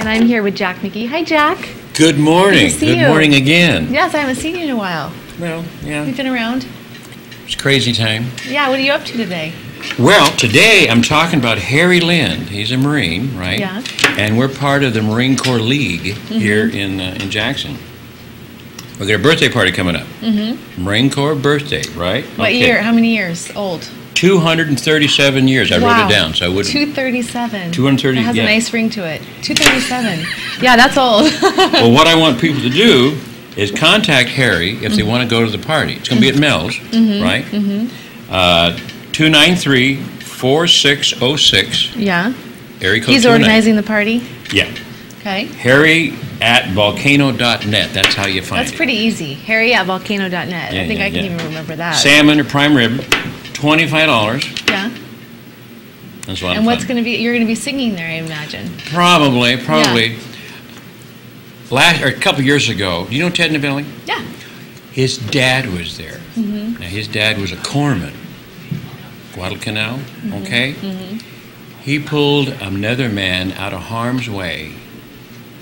And I'm here with Jack Magee. Hi, Jack. Good morning. Good to see you. Good morning again. Yes, I haven't seen you in a while. Well, yeah. You've been around? It's crazy time. Yeah, what are you up to today? Well, today I'm talking about Harry Lind. He's a Marine, right? Yeah. And we're part of the Marine Corps League here in Jackson. We've got a birthday party coming up. Marine Corps birthday, right? What year? How many years old? 237 years. I wrote it down, so I wouldn't. 237. 230. It has yeah. a nice ring to it. 237. Yeah, that's old. Well, what I want people to do is contact Harry if they want to go to the party. It's going to be at Mel's, right? 293-4606. Yeah. Area code He's 29. organizing the party? Yeah. Okay. Harry at volcano.net. That's how you find it. That's pretty easy. Harry at volcano.net. Yeah, I think yeah, I can yeah. even remember that. Salmon or prime rib, $25. Yeah. That's a lot And of what's fun. going to be, you're going to be singing there, I imagine. Probably. A couple years ago, do you know Ted Novelli? Yeah. His dad was there. Now, his dad was a corpsman, Guadalcanal, okay? He pulled another man out of harm's way,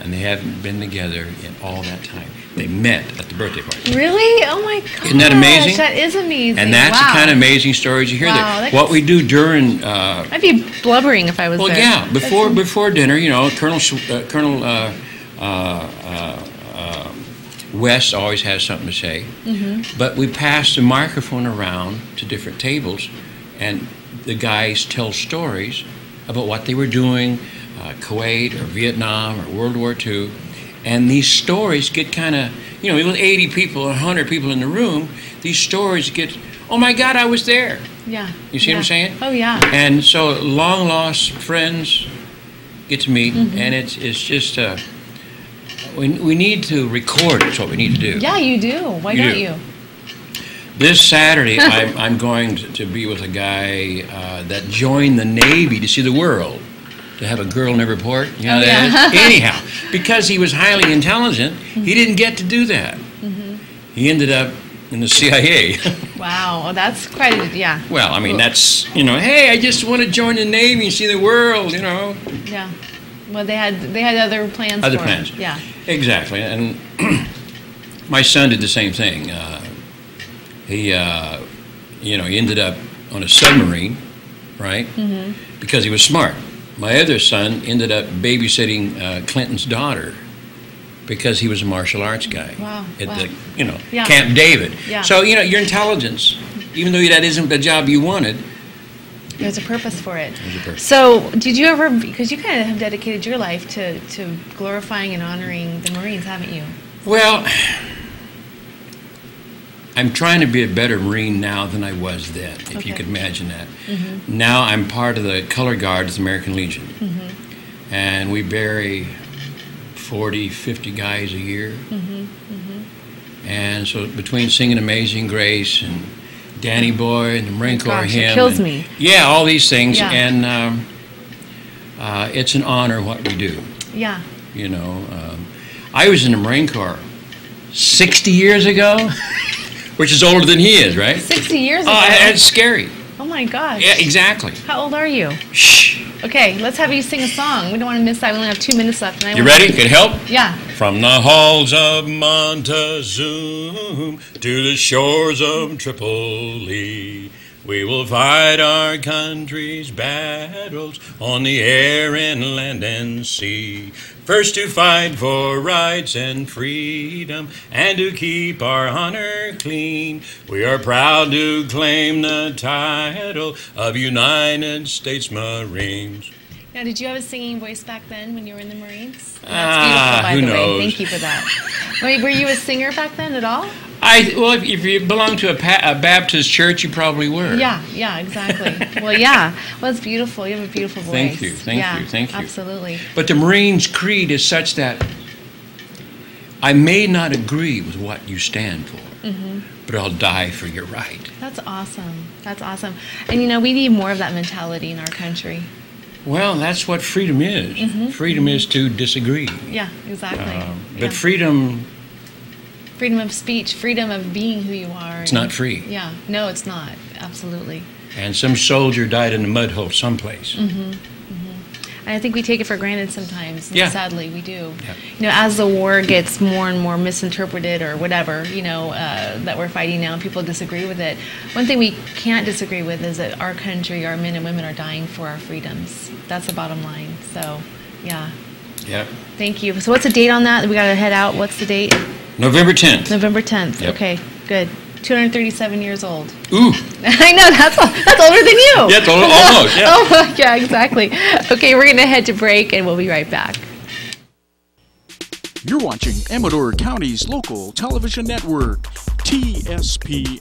and they haven't been together in all that time. They met at the birthday party. Really? Oh my gosh. Isn't that amazing? That is amazing. And that's the kind of amazing stories you hear. Wow, What we do during... I'd be blubbering if I was there. Well, yeah, before dinner, you know, Colonel West always has something to say. But we pass the microphone around to different tables, and the guys tell stories about what they were doing, Kuwait or Vietnam or World War II. And these stories get kind of, you know, with 80 people, 100 people in the room, these stories get, oh my God, I was there. Yeah. You see what I'm saying? Oh, yeah. And so long lost friends get to meet, and it's just, we need to record, it's what we need to do. Yeah, you do. Why don't you? This Saturday, I'm going to be with a guy that joined the Navy to see the world, to have a girl never port. You know that is? Anyhow, because he was highly intelligent, he didn't get to do that. He ended up in the CIA. Wow, well, that's quite a, yeah. Well, I mean, that's, you know, hey, I just want to join the Navy and see the world, you know. Yeah. Well, they had other plans Other for plans. him. Yeah. Exactly. And my son did the same thing. He ended up on a submarine, right? Because he was smart. My other son ended up babysitting Clinton's daughter because he was a martial arts guy. Wow. At the, Yeah. Camp David. Yeah. So, your intelligence, even though that isn't the job you wanted. There's a purpose for it. There's a purpose. So, did you ever, because you kind of have dedicated your life to glorifying and honoring the Marines, haven't you? Well, I'm trying to be a better Marine now than I was then, if you could imagine that. Now I'm part of the Color Guard of the American Legion. And we bury 40, 50 guys a year. And so between singing Amazing Grace and Danny Boy and the Marine Corps hymn. It kills me. Yeah, all these things. Yeah. And it's an honor what we do. Yeah. I was in the Marine Corps 60 years ago. Which is older than he is, right? 60 years ago? It's scary. Oh my gosh. Yeah, exactly. How old are you? Shh. Okay, let's have you sing a song. We don't want to miss that. We only have 2 minutes left. And You ready? Can it help? Yeah. From the halls of Montezuma to the shores of Tripoli, we will fight our country's battles on the air and land and sea. First to fight for rights and freedom and to keep our honor clean. We are proud to claim the title of United States Marines. Now, did you have a singing voice back then when you were in the Marines? That's beautiful, by who the knows? way. Thank you for that. Wait, were you a singer back then at all? Well, if you belong to a Baptist church, you probably were. Yeah, exactly. Well, yeah. Well, it's beautiful. You have a beautiful voice. Thank you, thank you. Absolutely. But the Marines' creed is such that I may not agree with what you stand for, but I'll die for your right. That's awesome. That's awesome. And we need more of that mentality in our country. Well, that's what freedom is. Freedom is to disagree. Yeah, exactly. But freedom of speech, freedom of being who you are. It's not free. Yeah, no, it's not. Absolutely. And some soldier died in a mud hole someplace. And I think we take it for granted sometimes. Yeah. Sadly, we do. Yeah. You know, as the war gets more and more misinterpreted or whatever, you know, that we're fighting now, and people disagree with it. One thing we can't disagree with is that our country, our men and women, are dying for our freedoms. That's the bottom line. So, yeah. Yep. Thank you. So, what's the date on that? We got to head out. What's the date? November 10th. November 10th. Yep. Okay. Good. 237 years old. Ooh. I know, that's older than you. Yeah, it's almost, yeah. Oh, yeah, exactly. Okay, we're going to head to break, and we'll be right back. You're watching Amador County's local television network, TSP.